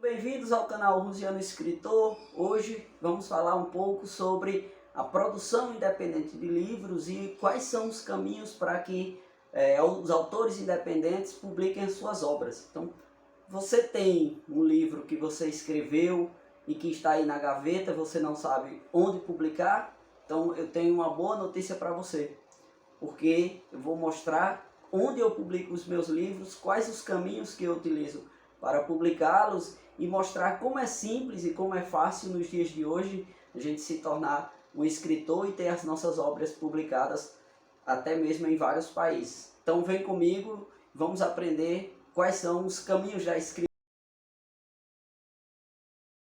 Bem-vindos ao canal Ruziano Escritor. Hoje vamos falar um pouco sobre a produção independente de livros e quais são os caminhos para que os autores independentes publiquem as suas obras. Então, você tem um livro que você escreveu e que está aí na gaveta, você não sabe onde publicar, então eu tenho uma boa notícia para você, porque eu vou mostrar onde eu publico os meus livros, quais os caminhos que eu utilizo para publicá-los e mostrar como é simples e como é fácil nos dias de hoje a gente se tornar um escritor e ter as nossas obras publicadas até mesmo em vários países. Então vem comigo, vamos aprender quais são os caminhos da escrita.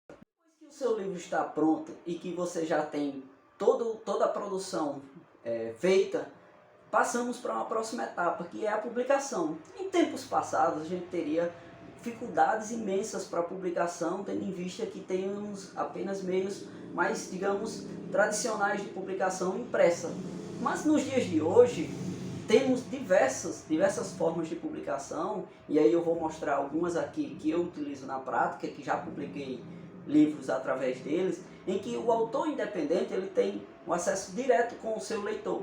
Depois que o seu livro está pronto e que você já tem toda a produção feita, passamos para uma próxima etapa, que é a publicação. Em tempos passados a gente teria dificuldades imensas para a publicação, tendo em vista que temos apenas meios mais, digamos, tradicionais de publicação impressa. Mas nos dias de hoje temos diversas formas de publicação, e aí eu vou mostrar algumas aqui que eu utilizo na prática, que já publiquei livros através deles, em que o autor independente ele tem um acesso direto com o seu leitor.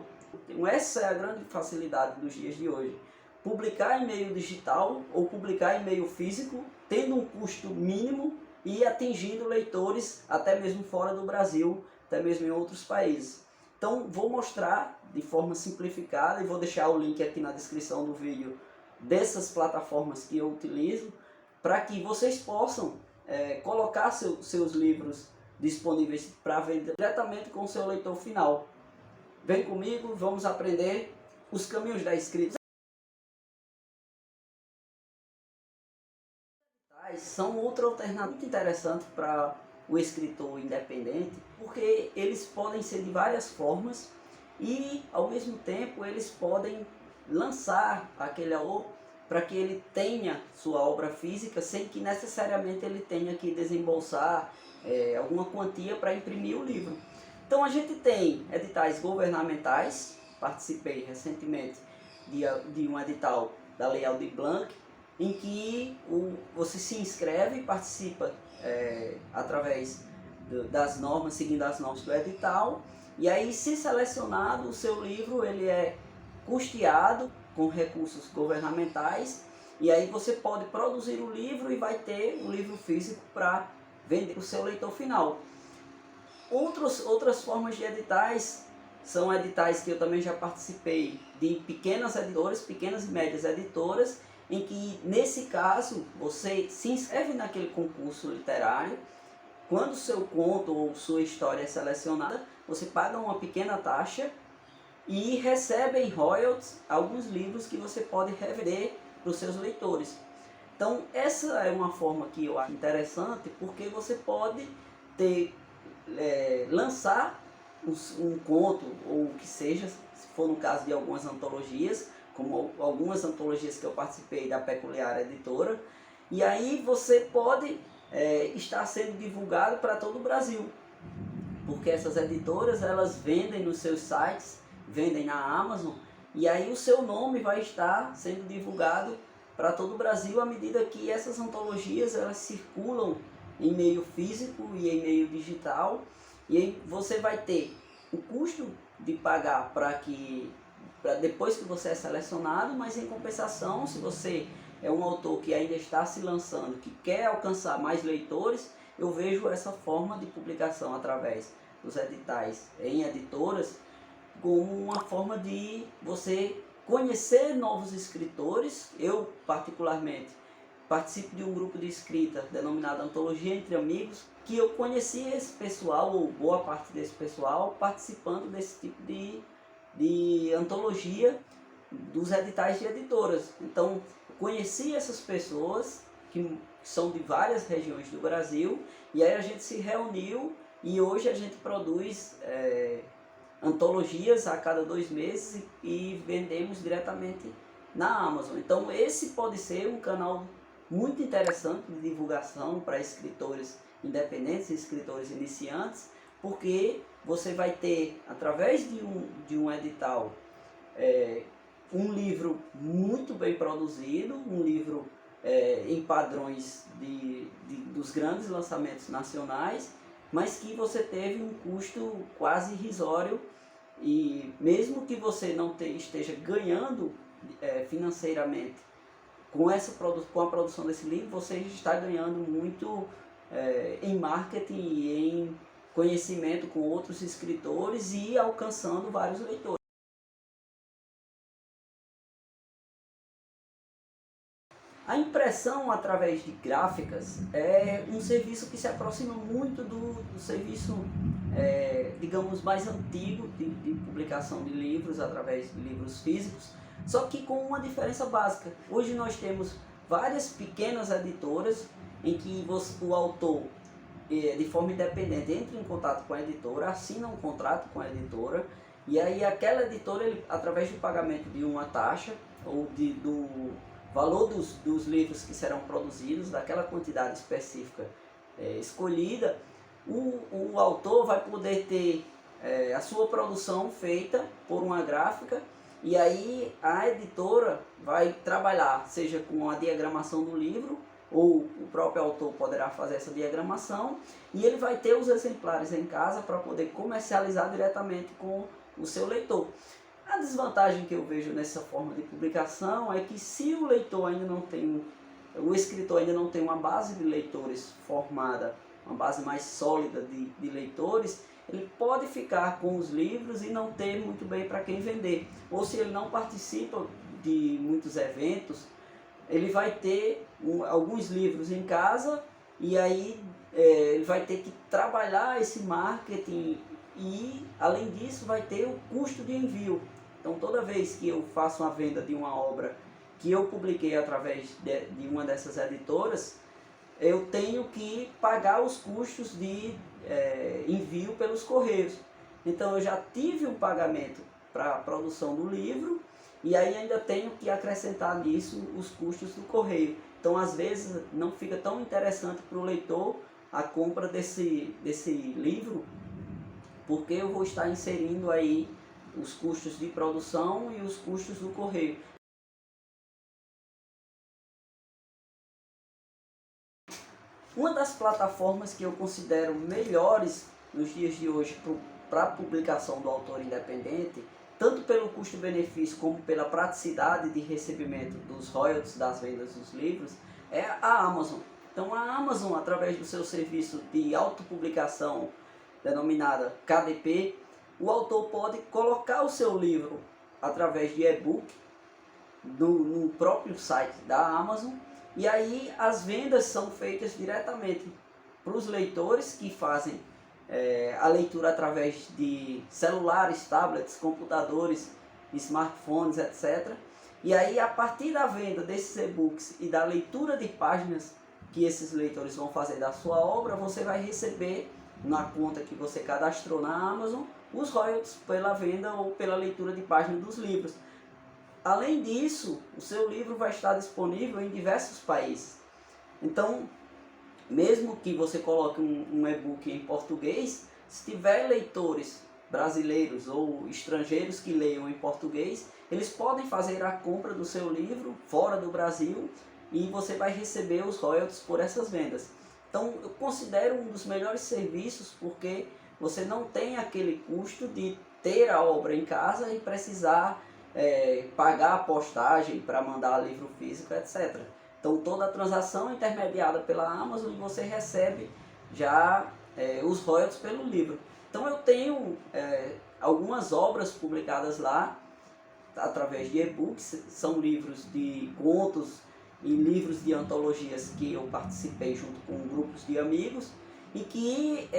Então, essa é a grande facilidade dos dias de hoje. Publicar em meio digital ou publicar em meio físico, tendo um custo mínimo e atingindo leitores até mesmo fora do Brasil, até mesmo em outros países. Então vou mostrar de forma simplificada e vou deixar o link aqui na descrição do vídeo dessas plataformas que eu utilizo, para que vocês possam colocar seus livros disponíveis para vender diretamente com o seu leitor final. Vem comigo, vamos aprender os caminhos da escrita. São outra alternativa muito interessante para o escritor independente, porque eles podem ser de várias formas e ao mesmo tempo eles podem lançar aquele autor para que ele tenha sua obra física sem que necessariamente ele tenha que desembolsar alguma quantia para imprimir o livro. Então a gente tem editais governamentais, participei recentemente de um edital da Lei Aldir Blanc, em que você se inscreve e participa através das normas, seguindo as normas do edital, e aí, se selecionado, o seu livro ele é custeado com recursos governamentais, e aí você pode produzir o livro e vai ter o livro físico para vender para o seu leitor final. Outras formas de editais são editais que eu também já participei de pequenas editoras, pequenas e médias editoras, em que nesse caso você se inscreve naquele concurso literário. Quando o seu conto ou sua história é selecionada, você paga uma pequena taxa e recebe em royalties alguns livros que você pode revender para os seus leitores. Então essa é uma forma que eu acho interessante, porque você pode lançar um conto ou o que seja, se for no caso de algumas antologias, como algumas antologias que eu participei da Peculiar Editora, e aí você pode estar sendo divulgado para todo o Brasil, porque essas editoras elas vendem nos seus sites, vendem na Amazon, e aí o seu nome vai estar sendo divulgado para todo o Brasil à medida que essas antologias elas circulam em meio físico e em meio digital, e aí você vai ter o custo de pagar para depois que você é selecionado, mas em compensação, se você é um autor que ainda está se lançando, que quer alcançar mais leitores, eu vejo essa forma de publicação através dos editais em editoras como uma forma de você conhecer novos escritores. Eu, particularmente, participo de um grupo de escrita denominado Antologia Entre Amigos, que eu conheci esse pessoal, ou boa parte desse pessoal, participando desse tipo de antologia dos editais de editoras. Então, conheci essas pessoas que são de várias regiões do Brasil, e aí a gente se reuniu e hoje a gente produz antologias a cada 2 meses e vendemos diretamente na Amazon. Então esse pode ser um canal muito interessante de divulgação para escritores independentes e escritores iniciantes, porque você vai ter, através de um edital, um livro muito bem produzido, um livro em padrões dos grandes lançamentos nacionais, mas que você teve um custo quase irrisório, e mesmo que você não esteja ganhando financeiramente com a produção desse livro, você está ganhando muito em marketing e em conhecimento com outros escritores e alcançando vários leitores. A impressão através de gráficas é um serviço que se aproxima muito do serviço, digamos, mais antigo de publicação de livros através de livros físicos, só que com uma diferença básica. Hoje nós temos várias pequenas editoras em que o autor, de forma independente, entra em contato com a editora, assina um contrato com a editora, e aí aquela editora, através do pagamento de uma taxa ou do valor dos livros que serão produzidos, daquela quantidade específica escolhida, o autor vai poder ter a sua produção feita por uma gráfica, e aí a editora vai trabalhar, seja com a diagramação do livro, ou o próprio autor poderá fazer essa diagramação, e ele vai ter os exemplares em casa para poder comercializar diretamente com o seu leitor. A desvantagem que eu vejo nessa forma de publicação é que, se o leitor ainda não tem, o escritor ainda não tem uma base de leitores formada, uma base mais sólida de leitores, ele pode ficar com os livros e não ter muito bem para quem vender. Ou se ele não participa de muitos eventos, ele vai ter alguns livros em casa, e aí ele vai ter que trabalhar esse marketing, e além disso vai ter o custo de envio. Então, toda vez que eu faço uma venda de uma obra que eu publiquei através de uma dessas editoras, eu tenho que pagar os custos de envio pelos correios. Então, eu já tive um pagamento para a produção do livro, e aí ainda tenho que acrescentar nisso os custos do correio. Então, às vezes, não fica tão interessante para o leitor a compra desse livro, porque eu vou estar inserindo aí os custos de produção e os custos do correio. Uma das plataformas que eu considero melhores nos dias de hoje para a publicação do autor independente, tanto pelo custo-benefício como pela praticidade de recebimento dos royalties das vendas dos livros, é a Amazon. Então, a Amazon, através do seu serviço de autopublicação denominada KDP, o autor pode colocar o seu livro através de e-book no próprio site da Amazon, e aí as vendas são feitas diretamente para os leitores, que fazem a leitura através de celulares, tablets, computadores, smartphones, etc. E aí, a partir da venda desses e-books e da leitura de páginas que esses leitores vão fazer da sua obra, você vai receber na conta que você cadastrou na Amazon os royalties pela venda ou pela leitura de páginas dos livros. Além disso, o seu livro vai estar disponível em diversos países. Então, mesmo que você coloque um e-book em português, se tiver leitores brasileiros ou estrangeiros que leiam em português, eles podem fazer a compra do seu livro fora do Brasil, e você vai receber os royalties por essas vendas. Então, eu considero um dos melhores serviços, porque você não tem aquele custo de ter a obra em casa e precisar pagar a postagem para mandar livro físico, etc. Então, toda a transação é intermediada pela Amazon, e você recebe já os royalties pelo livro. Então, eu tenho algumas obras publicadas lá através de e-books. São livros de contos e livros de antologias que eu participei junto com grupos de amigos, e que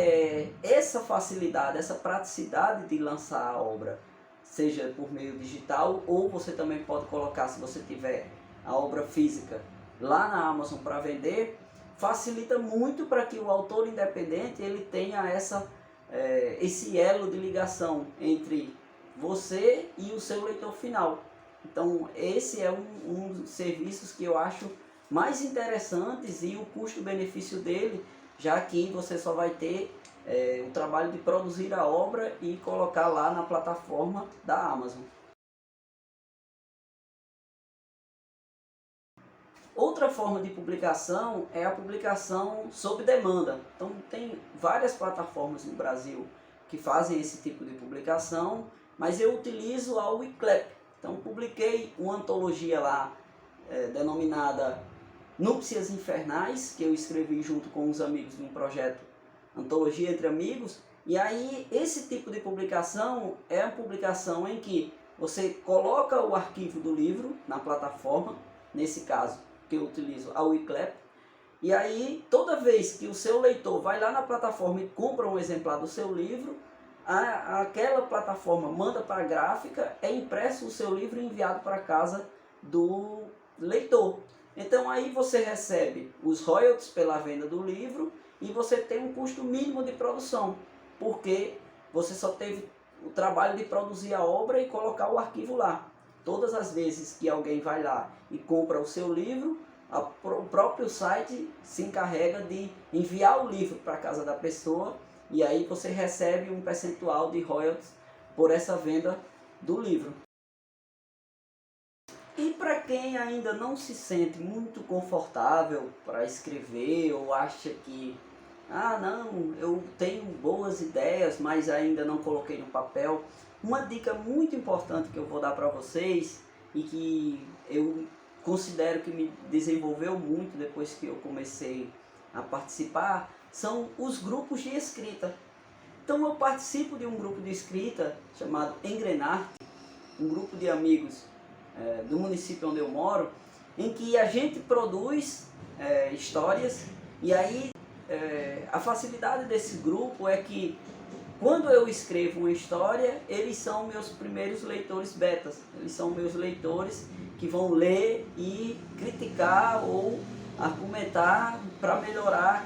essa facilidade, essa praticidade de lançar a obra, seja por meio digital, ou você também pode colocar, se você tiver a obra física lá na Amazon para vender, facilita muito para que o autor independente ele tenha esse elo de ligação entre você e o seu leitor final. Então, esse é um dos serviços que eu acho mais interessantes, e o custo-benefício dele, já que você só vai ter o trabalho de produzir a obra e colocar lá na plataforma da Amazon. Outra forma de publicação é a publicação sob demanda. Então tem várias plataformas no Brasil que fazem esse tipo de publicação, mas eu utilizo a Wiclap. Então publiquei uma antologia lá denominada Núpcias Infernais, que eu escrevi junto com uns amigos de um projeto Antologia Entre Amigos. E aí esse tipo de publicação é a publicação em que você coloca o arquivo do livro na plataforma, nesse caso que eu utilizo a Wiclap, e aí toda vez que o seu leitor vai lá na plataforma e compra um exemplar do seu livro, aquela plataforma manda para a gráfica, é impresso o seu livro e enviado para casa do leitor. Então aí você recebe os royalties pela venda do livro e você tem um custo mínimo de produção, porque você só teve o trabalho de produzir a obra e colocar o arquivo lá. Todas as vezes que alguém vai lá e compra o seu livro, o próprio site se encarrega de enviar o livro para a casa da pessoa, e aí você recebe um percentual de royalties por essa venda do livro. E para quem ainda não se sente muito confortável para escrever ou acha que não, eu tenho boas ideias, mas ainda não coloquei no papel, uma dica muito importante que eu vou dar para vocês e que eu considero que me desenvolveu muito depois que eu comecei a participar, são os grupos de escrita. Então eu participo de um grupo de escrita chamado Engrenarte, um grupo de amigos do município onde eu moro, em que a gente produz histórias, e aí a facilidade desse grupo é que quando eu escrevo uma história, eles são meus primeiros leitores betas, eles são meus leitores que vão ler e criticar ou argumentar para melhorar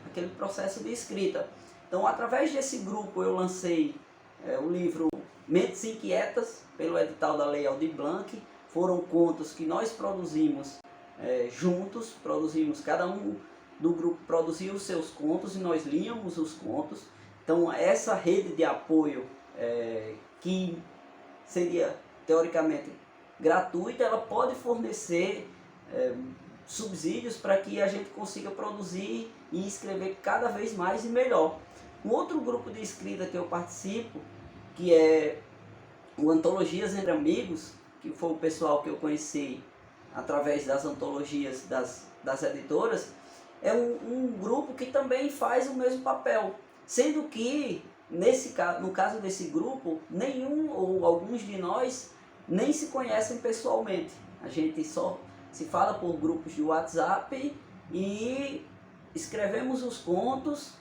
aquele processo de escrita. Então, através desse grupo eu lancei o livro Mentes Inquietas, pelo edital da Lei Aldir Blanc. Foram contos que nós produzimos juntos, cada um do grupo produzia os seus contos e nós líamos os contos. Então essa rede de apoio que seria teoricamente gratuita, ela pode fornecer subsídios para que a gente consiga produzir e escrever cada vez mais e melhor. Um outro grupo de escrita que eu participo, que é o Antologias Entre Amigos, que foi o pessoal que eu conheci através das antologias das editoras, é um grupo que também faz o mesmo papel, sendo que no caso desse grupo, nenhum ou alguns de nós nem se conhecem pessoalmente. A gente só se fala por grupos de WhatsApp e escrevemos os contos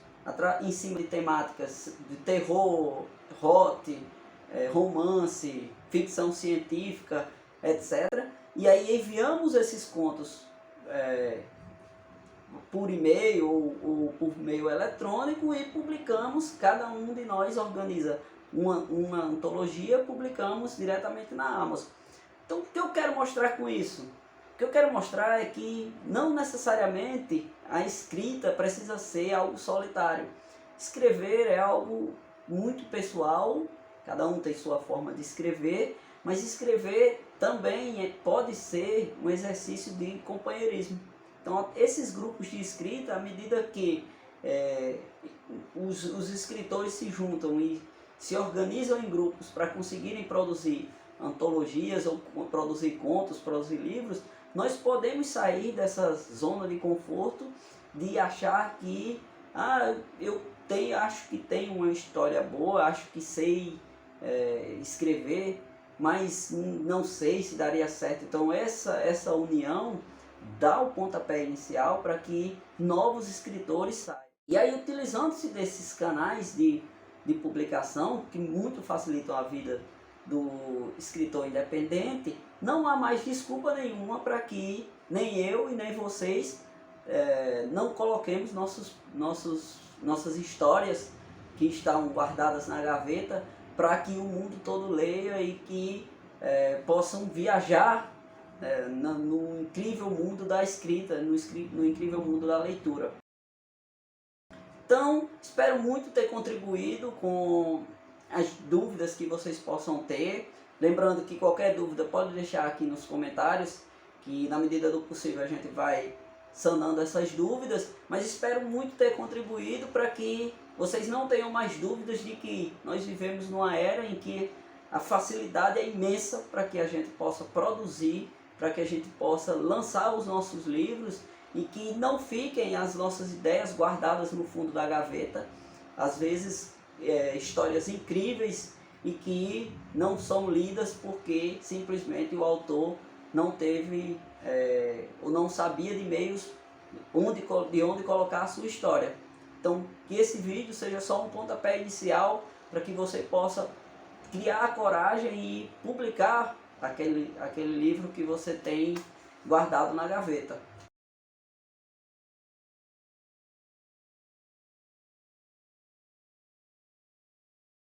em cima de temáticas de terror, hot, romance, ficção científica, etc. E aí enviamos esses contos por e-mail ou por meio eletrônico e publicamos, cada um de nós organiza uma antologia, publicamos diretamente na Amazon. Então o que eu quero mostrar com isso? O que eu quero mostrar é que não necessariamente a escrita precisa ser algo solitário. Escrever é algo muito pessoal, cada um tem sua forma de escrever, mas escrever também pode ser um exercício de companheirismo. Então esses grupos de escrita, à medida que os escritores se juntam e se organizam em grupos para conseguirem produzir antologias ou produzir contos, produzir livros, nós podemos sair dessa zona de conforto de achar que acho que tenho uma história boa, acho que sei escrever, mas não sei se daria certo. Então essa união dá o pontapé inicial para que novos escritores saiam. E aí, utilizando-se desses canais de publicação, que muito facilitam a vida do escritor independente, não há mais desculpa nenhuma para que nem eu e nem vocês não coloquemos nossas histórias que estão guardadas na gaveta para que o mundo todo leia e que possam viajar no incrível mundo da escrita, no incrível mundo da leitura. Então, espero muito ter contribuído com as dúvidas que vocês possam ter. Lembrando que qualquer dúvida pode deixar aqui nos comentários, que na medida do possível a gente vai sanando essas dúvidas, mas espero muito ter contribuído para que vocês não tenham mais dúvidas de que nós vivemos numa era em que a facilidade é imensa para que a gente possa produzir, para que a gente possa lançar os nossos livros e que não fiquem as nossas ideias guardadas no fundo da gaveta, às vezes histórias incríveis e que não são lidas porque simplesmente o autor não teve ou não sabia de meios de onde colocar a sua história. Então, que esse vídeo seja só um pontapé inicial para que você possa criar a coragem e publicar aquele livro que você tem guardado na gaveta.